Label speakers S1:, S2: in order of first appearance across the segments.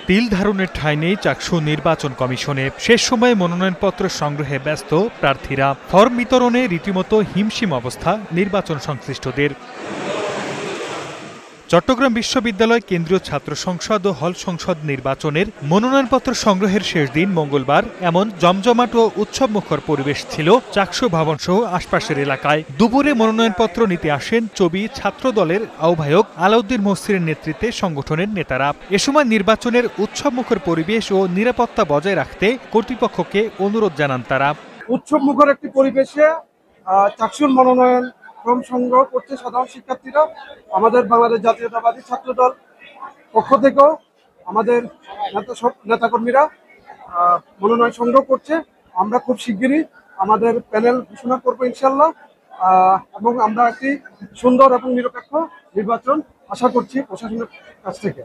S1: তিল ধারণের ঠাঁই নেই চাকসু নির্বাচন কমিশনে। শেষ সময়ে মনোনয়নপত্র সংগ্রহে ব্যস্ত প্রার্থীরা। ফর্ম বিতরণে রীতিমতো হিমশিম অবস্থা নির্বাচন সংশ্লিষ্টদের। চট্টগ্রাম বিশ্ববিদ্যালয় কেন্দ্রীয় ছাত্র সংসদ ও হল সংসদ নির্বাচনের মনোনয়নপত্র সংগ্রহের শেষ দিন মঙ্গলবার এমন জমজমাট ও উৎসবমুখর পরিবেশ ছিল চাকসু ভবন সহ আশপাশের এলাকায়। দুপুরে মনোনয়নপত্র নিতে আসেন চবি ছাত্র দলের আহ্বায়ক আলাউদ্দিন মহসিনের নেতৃত্বে সংগঠনের নেতারা। এ সময় নির্বাচনের উৎসবমুখর পরিবেশ ও নিরাপত্তা বজায় রাখতে কর্তৃপক্ষকে অনুরোধ জানান তারা।
S2: উৎসবমুখর একটি পরিবেশে চাকসুর মনোনয়ন ফর্ম সংগ্রহ করছে সাধারণ শিক্ষার্থীরা। আমাদের বাংলাদেশ জাতীয়তাবাদী ছাত্র দল পক্ষ থেকেও আমাদের নেতাকর্মীরা মনোনয়ন সংগ্রহ করছে। আমরা খুব শিগগিরই আমাদের প্যানেল ঘোষণা করবো ইনশাল্লাহ, এবং আমরা একটি সুন্দর এবং নিরপেক্ষ নির্বাচন আশা করছি প্রশাসনের কাছ থেকে।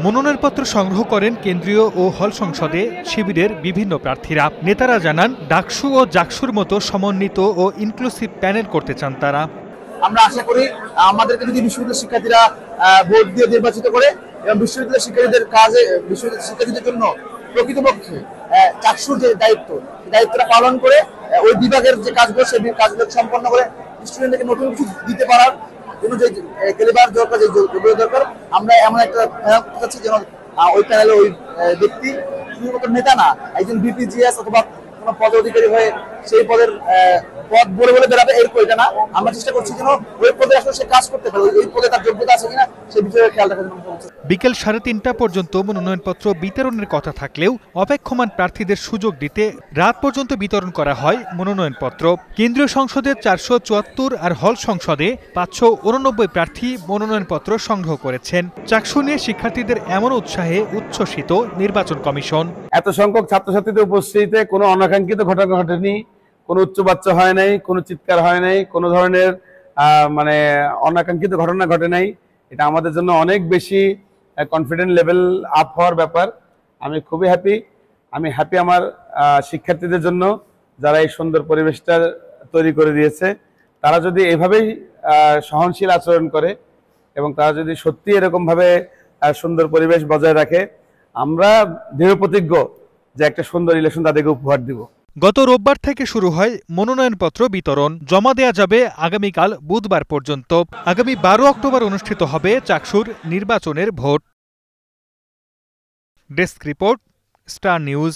S1: মনোনয়নপত্র সংগ্রহ করেন কেন্দ্রীয় ও হল সংসদে শিবিরের বিভিন্ন প্রার্থীরা। নেতারা জানান ডাকসু ও জাকসুর মতো সমন্বিত ও ইনক্লুসিভ প্যানেল করতে চান তারা।
S3: আমরা আশা করি আমাদেরকে যদি বিশ্ববিদ্যালয়ের শিক্ষার্থীরা ভোট দিয়ে নির্বাচিত করে এবং বিশ্ববিদ্যালয়ের শিক্ষার্থীদের কাজে বিশ্ববিদ্যালয়ের শিক্ষার্থীদের জন্য প্রকৃতপক্ষে চাকসুর যে দায়িত্বটা পালন করে ওই বিভাগের যে কাজগুলো সেই কাজগুলো সম্পন্ন করে স্টুডেন্টদেরকে নতুন কিছু দিতে পারার জন্য যে ক্যালিবার দরকার, যে যোগ্যতা দরকার, আমরা এমন একটা প্যানেল করতে চাচ্ছি যেন ওই প্যানেলে ওই ব্যক্তি শুধুমাত্র নেতা না, একজন বিপিজিএস অথবা কোনো পদ অধিকারী হয়ে সেই পদের পদ বলে বেড়াবে এরকম এটা না। আমরা চেষ্টা করছি যেন ওই পদে আসলে সে কাজ করতে পারে, ওই পদে তার যোগ্যতা আছে কিনা সে বিষয়ে খেয়াল রাখার জন্য।
S1: বিকেল 3:30টা পর্যন্ত মনোনয়নপত্র বিতরণের কথা থাকলেও অপেক্ষমান প্রার্থীদের সুযোগ দিতে রাত পর্যন্ত বিতরণ করা হয় মনোনয়নপত্র। কেন্দ্রীয় সংসদে 474 আর হল সংসদে 589 প্রার্থী মনোনয়নপত্র সংগ্রহ করেছেন। চাকসু নিয়ে শিক্ষার্থীদের এমন উৎসাহে উচ্ছ্বসিত নির্বাচন কমিশন।
S4: এত সংখ্যক ছাত্রছাত্রীদের উপস্থিতিতে কোনো অনাকাঙ্ক্ষিত ঘটনা ঘটেনি, কোনো উচ্চবাচ্য হয় নাই, কোনো চিৎকার হয় নাই, কোনো ধরনের অনাকাঙ্ক্ষিত ঘটনা ঘটে নাই। এটা আমাদের জন্য অনেক বেশি কনফিডেন্ট লেভেল আপ হওয়ার ব্যাপার। আমি খুবই হ্যাপি। আমি হ্যাপি আমার শিক্ষার্থীদের জন্য যারা এই সুন্দর পরিবেশটা তৈরি করে দিয়েছে। তারা যদি এভাবেই সহনশীল আচরণ করে এবং তারা যদি সত্যি এরকমভাবে সুন্দর পরিবেশ বজায় রাখে, আমরা দৃঢ় প্রতিজ্ঞ যে একটা সুন্দর ইলেকশন তাদেরকে উপহার দিব।
S1: গত রোববার থেকে শুরু হয় মনোনয়নপত্র বিতরণ। জমা দেয়া যাবে আগামীকাল বুধবার পর্যন্ত। আগামী 12 অক্টোবর অনুষ্ঠিত হবে চাকসুর নির্বাচনের vote. Desk report, star news.